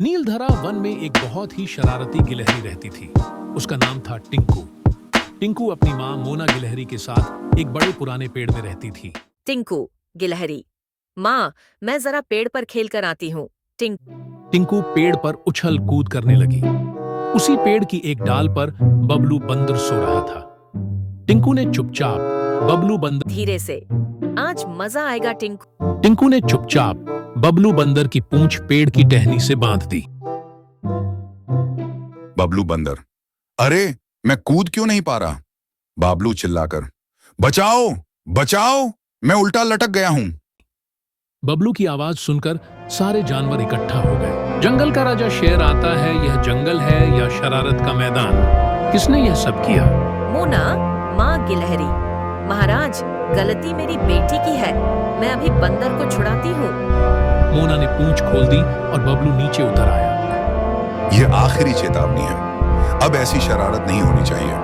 नीलधरा one में एक बहुत ही शरारती गिलहरी रहती थी। उसका नाम था टिंकू। टिंकू अपनी माँ मोना गिलहरी के साथ एक बड़े पुराने पेड़ में रहती थी। टिंकू गिलहरी, माँ मैं जरा पेड़ पर खेल कर आती हूँ। टिंकू पेड़ पर उछल कूद करने लगी। उसी पेड़ की एक डाल पर बबलू बंदर सो रहा था। टिंकू ने चुपचाप बबलू बंदर धीरे से, आज मजा आएगा टिंकू। टिंकू ने चुपचाप बबलू बंदर की पूंछ पेड़ की टहनी से बांध दी। बबलू बंदर, अरे मैं कूद क्यों नहीं पा रहा? बाबलू चिल्लाकर, बचाओ बचाओ, मैं उल्टा लटक गया हूं। बबलू की आवाज सुनकर सारे जानवर इकट्ठा हो गए। जंगल का राजा शेर आता है, यह जंगल है या शरारत का मैदान? किसने यह सब किया? मोना, माँ गिलहरी, महाराज गलती मेरी बेटी की है, मैं अभी बंदर को छुड़ाती हूँ। मोना ने पूंछ खोल दी और बबलू नीचे उतर आया। यह आखिरी चेतावनी है, अब ऐसी शरारत नहीं होनी चाहिए।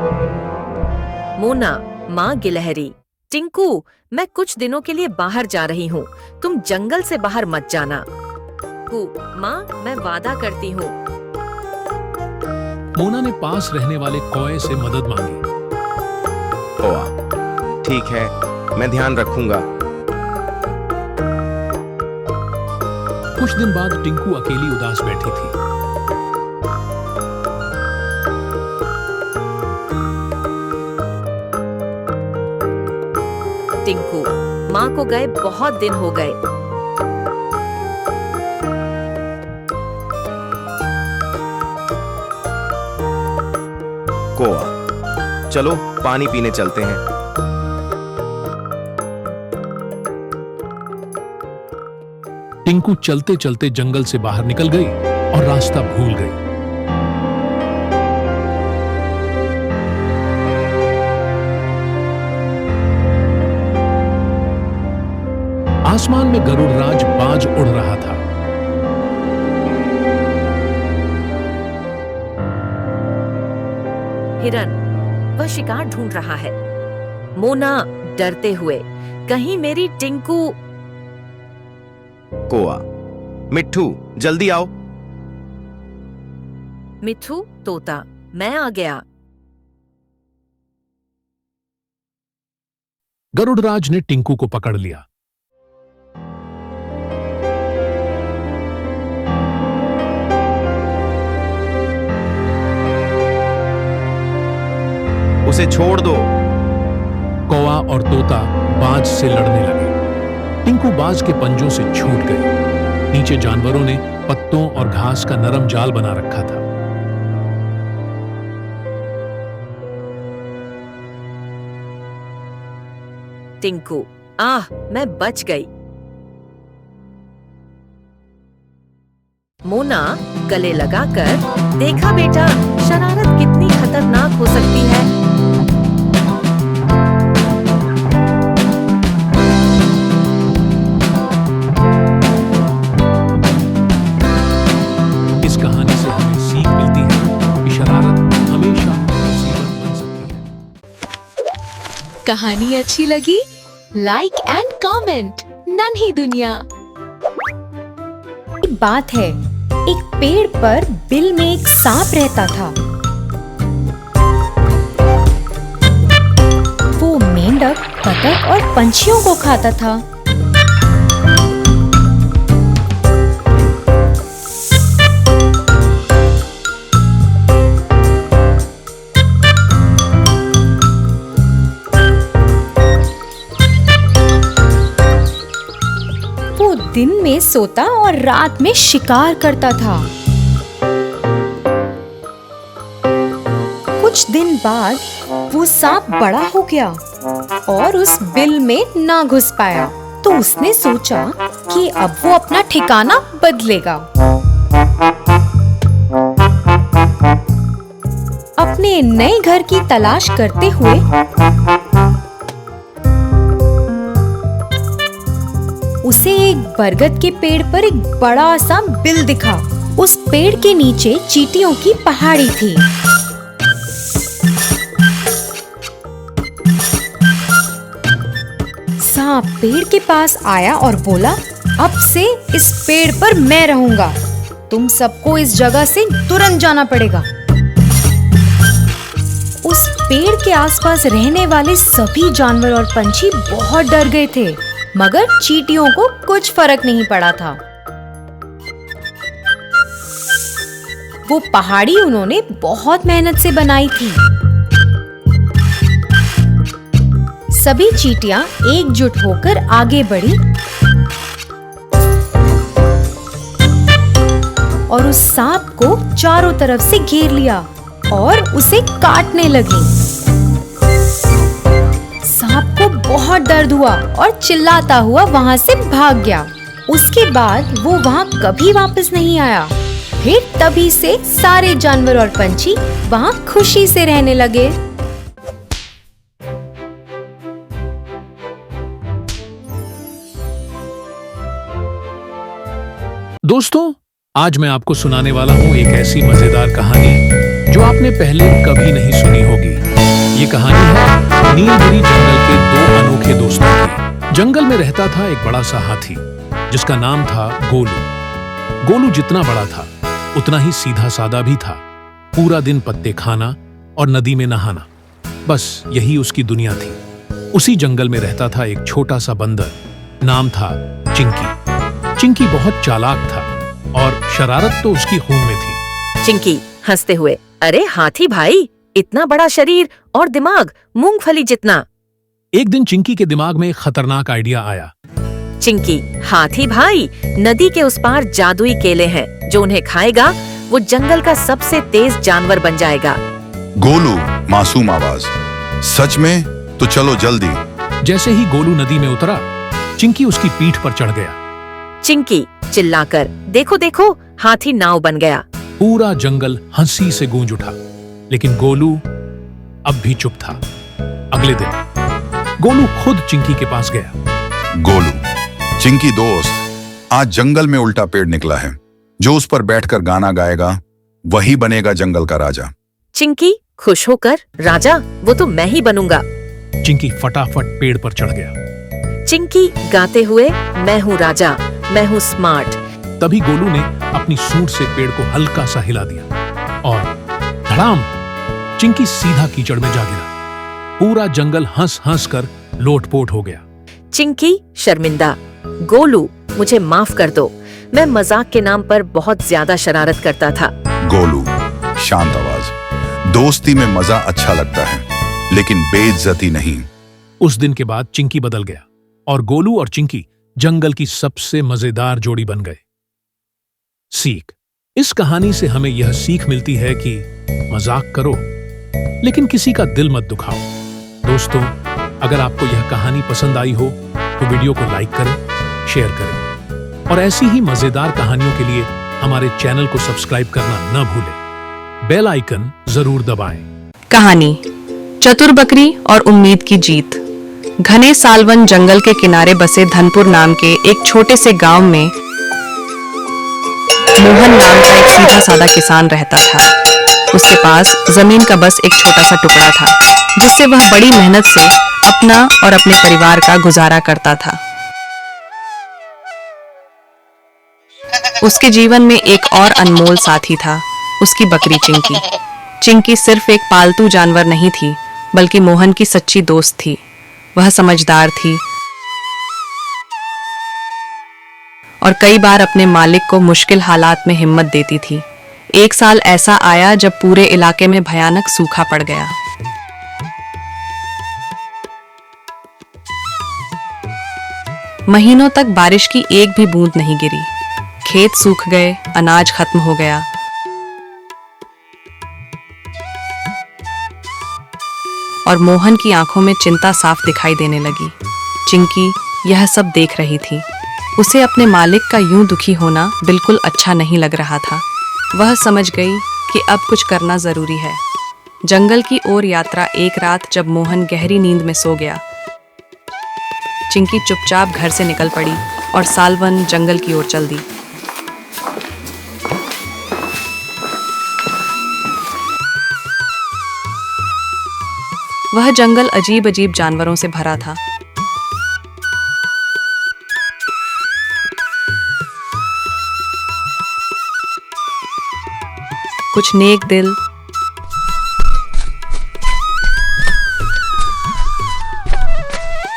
मोना, माँ गिलहरी, टिंकू मैं कुछ दिनों के लिए बाहर जा रही हूँ, तुम जंगल से बाहर मत जाना। माँ मैं वादा करती हूँ। मोना ने पास रहने वाले कौए से मदद मांगी। कौआ, ठीक है, मैं ध्यान रखूंगा। कुछ दिन बाद टिंकू अकेली उदास बैठी थी। टिंकू, माँ को गए बहुत दिन हो गए। कौआ, चलो पानी पीने चलते हैं। टिंकू चलते चलते जंगल से बाहर निकल गई और रास्ता भूल गई। आसमान में गरुड़राज बाज उड़ रहा था। हिरन, वह शिकार ढूंढ रहा है। मोना डरते हुए, कहीं मेरी टिंकू। कौआ, मिट्ठू जल्दी आओ। मिट्ठू, तोता, मैं आ गया। गरुड़राज ने टिंकू को पकड़ लिया। उसे छोड़ दो। कौवा और तोता बाज से लड़ने लगे। टिंकू बाज के पंजों से छूट गई। नीचे जानवरों ने पत्तों और घास का नरम जाल बना रखा था। टिंकू, मैं बच गई। मोना गले लगाकर, देखा बेटा, शरारत कितनी खतरनाक हो सकती है। इस कहानी से हमें सीख मिलती है कि शरारत हमेशा मुसीबत बन सकती है। कहानी अच्छी लगी? Like and comment. नन्ही दुनिया। बात है, एक पेड़ पर बिल में एक सांप रहता था। वो मेंढक, बतख और पंछियों को खाता था। वो दिन में सोता और रात में शिकार करता था। कुछ दिन बाद वो सांप बड़ा हो गया और उस बिल में ना घुस पाया, तो उसने सोचा कि अब वो अपना ठिकाना बदलेगा। अपने नए घर की तलाश करते हुए उसे एक बरगद के पेड़ पर एक बड़ा सा बिल दिखा। उस पेड़ के नीचे चींटियों की पहाड़ी थी। सांप पेड़ के पास आया और बोला, अब से इस पेड़ पर मैं रहूंगा। तुम सबको इस जगह से तुरंत जाना पड़ेगा। उस पेड़ के आसपास रहने वाले सभी जानवर और पंछी बहुत डर गए थे, मगर चींटियों को कुछ फर्क नहीं पड़ा था। वो पहाड़ी उन्होंने बहुत मेहनत से बनाई थी। सभी चींटियां एकजुट होकर आगे बढ़ी और उस सांप को चारों तरफ से घेर लिया और उसे काटने लगी। सांप को बहुत दर्द हुआ और चिल्लाता हुआ वहां से भाग गया। उसके बाद वो वहां कभी वापस नहीं आया। फिर तभी से सारे जानवर और पंछी वहां खुशी से रहने लगे। दोस्तों, आज मैं आपको सुनाने वाला हूं एक ऐसी मजेदार कहानी जो आपने पहले कभी नहीं सुनी होगी। ये कहानी है नीलगिरी जंगल के दो अनोखे दोस्तों की। जंगल में रहता था एक बड़ा सा हाथी जिसका नाम था गोलू। गोलू जितना बड़ा था उतना ही सीधा सादा भी था। पूरा दिन पत्ते खाना और नदी में नहाना, बस यही उसकी दुनिया थी। उसी जंगल में रहता था एक छोटा सा बंदर, नाम था चिंकी। चिंकी बहुत चालाक था और शरारत तो उसकी खून में थी। चिंकी हंसते हुए, अरे हाथी भाई, इतना बड़ा शरीर और दिमाग मूंगफली जितना। एक दिन चिंकी के दिमाग में एक खतरनाक आइडिया आया। चिंकी, हाथी भाई, नदी के उस पार जादुई केले हैं, जो उन्हें खाएगा वो जंगल का सबसे तेज जानवर बन जाएगा। गोलू मासूम आवाज, सच में? तो चलो जल्दी। जैसे ही गोलू नदी में उतरा, चिंकी उसकी पीठ पर चढ़ गया। चिंकी चिल्लाकर, देखो देखो, हाथी नाव बन गया। पूरा जंगल हंसी से गूंज उठा, लेकिन गोलू अब भी चुप था। अगले दिन गोलू खुद चिंकी के पास गया। गोलू, चिंकी दोस्त, आज जंगल में उल्टा पेड़ निकला है। जो उस पर बैठकर गाना गाएगा वही बनेगा जंगल का राजा। चिंकी खुश होकर, राजा वो तो मैं ही बनूंगा। चिंकी फटाफट पेड़ पर चढ़ गया। चिंकी गाते हुए, मैं हूँ राजा, मैं हूँ स्मार्ट। तभी गोलू ने अपनी सूंड से पेड़ को हल्का सा हिला दिया और धड़ाम, चिंकी सीधा कीचड़ में जा गिरा। पूरा जंगल हंस हंस कर लोटपोट हो गया। चिंकी शर्मिंदा, गोलू मुझे माफ कर दो, मैं मजाक के नाम पर बहुत ज्यादा शरारत करता था। गोलू शांत आवाज, दोस्ती में मजा अच्छा लगता है, लेकिन बेइज्जती नहीं। उस दिन के बाद चिंकी बदल गया और गोलू और चिंकी जंगल की सबसे मजेदार जोड़ी बन गए। सीख, इस कहानी से हमें यह सीख मिलती है कि मजाक करो लेकिन किसी का दिल मत दुखाओ। दोस्तों, अगर आपको यह कहानी पसंद आई हो तो वीडियो को लाइक करें, शेयर करें और ऐसी ही मजेदार कहानियों के लिए हमारे चैनल को सब्सक्राइब करना न भूलें। बेल आइकन जरूर दबाएं। कहानी चतुर बकरी और उम्मीद की जीत। घने सालवन जंगल के किनारे बसे धनपुर नाम के एक छोटे से गांव में मोहन नाम का एक सीधा सादा किसान रहता था। उसके पास जमीन का बस एक छोटा सा टुकड़ा था, जिससे वह बड़ी मेहनत से अपना और अपने परिवार का गुजारा करता था। उसके जीवन में एक और अनमोल साथी था, उसकी बकरी चिंकी। चिंकी सिर्फ एक पालतू जानवर नहीं थी, बल्कि मोहन की सच्ची दोस्त थी। वह समझदार थी और कई बार अपने मालिक को मुश्किल हालात में हिम्मत देती थी। एक साल ऐसा आया जब पूरे इलाके में भयानक सूखा पड़ गया। महीनों तक बारिश की एक भी बूंद नहीं गिरी। खेत सूख गए, अनाज खत्म हो गया। और मोहन की आंखों में चिंता साफ दिखाई देने लगी। चिंकी यह सब देख रही थी। उसे अपने मालिक का यूं दुखी होना बिल्कुल अच्छा नहीं लग रहा था। वह समझ गई कि अब कुछ करना जरूरी है। जंगल की ओर यात्रा। एक रात जब मोहन गहरी नींद में सो गया, चिंकी चुपचाप घर से निकल पड़ी और सालवन जंगल की ओर चल दी। वह जंगल अजीब अजीब जानवरों से भरा था। कुछ नेक दिल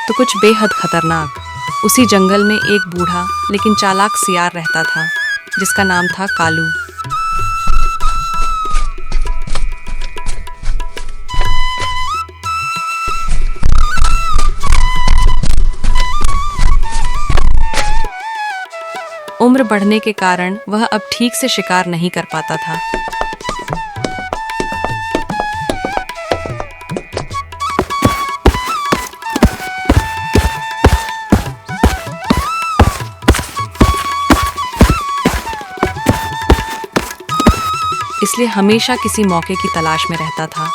तो कुछ बेहद खतरनाक। उसी जंगल में एक बूढ़ा लेकिन चालाक सियार रहता था जिसका नाम था कालू। उम्र बढ़ने के कारण वह अब ठीक से शिकार नहीं कर पाता था। इसलिए हमेशा किसी मौके की तलाश में रहता था।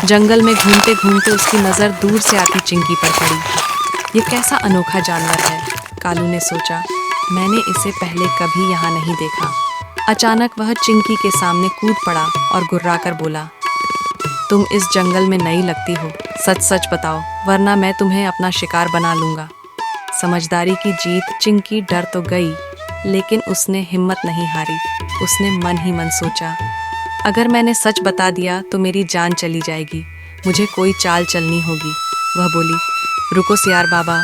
जंगल में घूमते घूमते उसकी नजर दूर से आती चिंकी पर पड़ी। ये कैसा अनोखा जानवर है, कालू ने सोचा। मैंने इसे पहले कभी यहाँ नहीं देखा। अचानक वह चिंकी के सामने कूद पड़ा और गुर्राकर बोला, तुम इस जंगल में नई लगती हो, सच सच बताओ वरना मैं तुम्हें अपना शिकार बना लूंगा। समझदारी की जीत। चिंकी डर तो गई लेकिन उसने हिम्मत नहीं हारी। उसने मन ही मन सोचा, अगर मैंने सच बता दिया तो मेरी जान चली जाएगी, मुझे कोई चाल चलनी होगी। वह बोली, रुको सियार बाबा,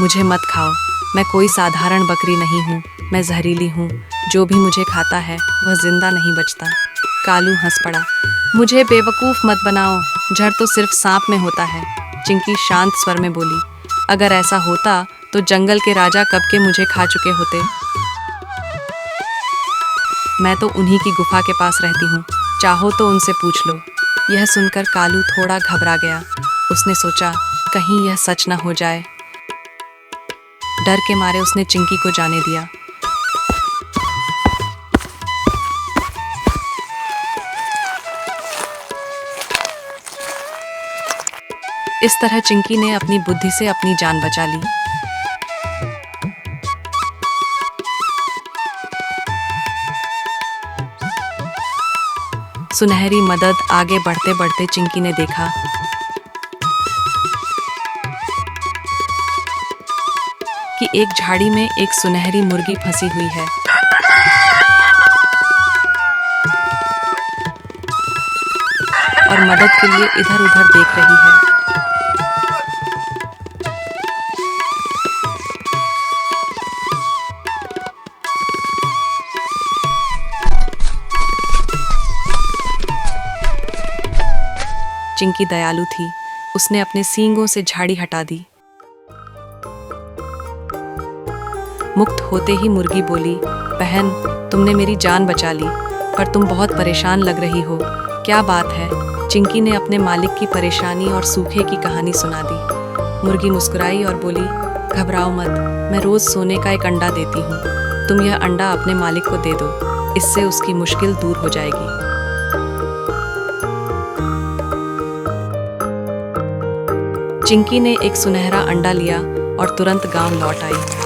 मुझे मत खाओ, मैं कोई साधारण बकरी नहीं हूँ, मैं जहरीली हूँ। जो भी मुझे खाता है वह जिंदा नहीं बचता। कालू हंस पड़ा, मुझे बेवकूफ़ मत बनाओ, जहर तो सिर्फ सांप में होता है। चिंकी शांत स्वर में बोली, अगर ऐसा होता तो जंगल के राजा कब के मुझे खा चुके होते। मैं तो उन्हीं की गुफा के पास रहती हूँ, चाहो तो उनसे पूछ लो। यह सुनकर कालू थोड़ा घबरा गया। उसने सोचा, कहीं यह सच न हो जाए। डर के मारे उसने चिंकी को जाने दिया। इस तरह चिंकी ने अपनी बुद्धि से अपनी जान बचा ली। सुनहरी मदद। आगे बढ़ते बढ़ते चिंकी ने देखा कि एक झाड़ी में एक सुनहरी मुर्गी फंसी हुई है। और मदद के लिए इधर उधर देख रही है। चिंकी दयालु थी, उसने अपने सींगों से झाड़ी हटा दी। मुक्त होते ही मुर्गी बोली, बहन, तुमने मेरी जान बचा ली, पर तुम बहुत परेशान लग रही हो, क्या बात है? चिंकी ने अपने मालिक की परेशानी और सूखे की कहानी सुना दी। मुर्गी मुस्कुराई और बोली, घबराओ मत, मैं रोज सोने का एक अंडा देती हूँ, तुम यह अंडा अपने मालिक को दे दो, इससे उसकी मुश्किल दूर हो जाएगी। चिंकी ने एक सुनहरा अंडा लिया और तुरंत गांव लौट आई।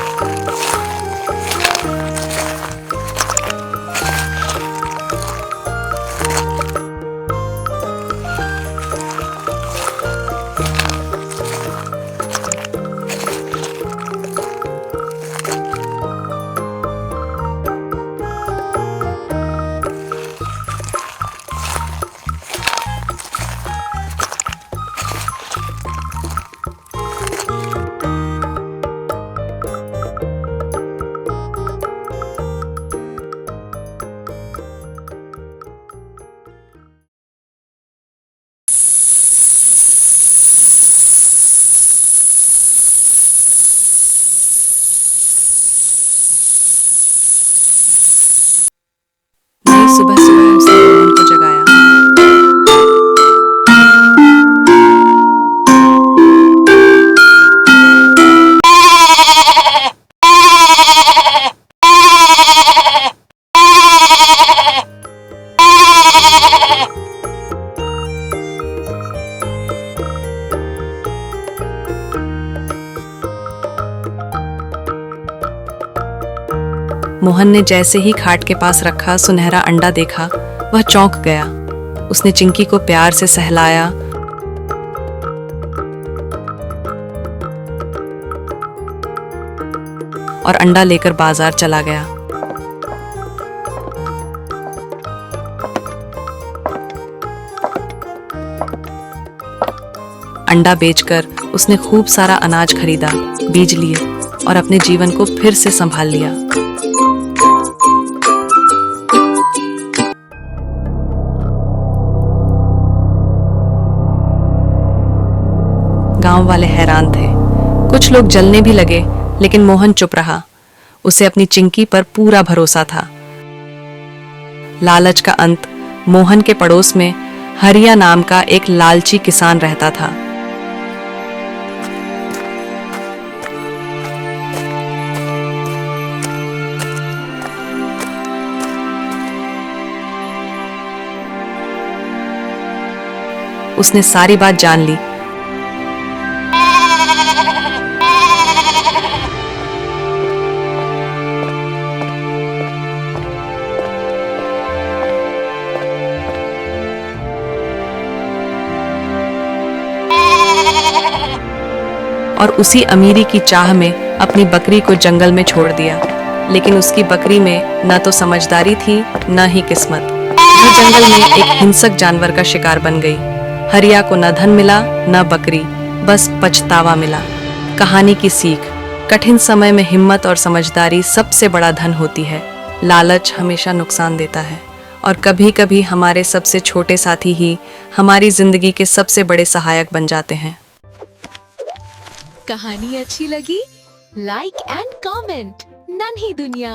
सुबह सुबह उसने मोहन को जगाया। मोहन ने जैसे ही खाट के पास रखा सुनहरा अंडा देखा, वह चौंक गया। उसने चिंकी को प्यार से सहलाया। और अंडा लेकर बाजार चला गया। अंडा बेचकर उसने खूब सारा अनाज खरीदा, बीज लिए और अपने जीवन को फिर से संभाल लिया। गांव वाले हैरान थे। कुछ लोग जलने भी लगे, लेकिन मोहन चुप रहा। उसे अपनी चिंकी पर पूरा भरोसा था। लालच का अंत। मोहन के पड़ोस में हरिया नाम का एक लालची किसान रहता था। उसने सारी बात जान ली। और उसी अमीरी की चाह में अपनी बकरी को जंगल में छोड़ दिया। लेकिन उसकी बकरी में न तो समझदारी थी, न ही किस्मत। वह जंगल में एक हिंसक जानवर का शिकार बन गई। हरिया को न धन मिला, न बकरी, बस पछतावा मिला। कहानी की सीख: कठिन समय में हिम्मत और समझदारी सबसे बड़ा धन होती है। लालच हमेशा नुकसान देता है और कभी कभी हमारे सबसे छोटे साथी ही हमारी जिंदगी के सबसे बड़े सहायक बन जाते हैं। कहानी अच्छी लगी? Like and comment. नन्ही दुनिया।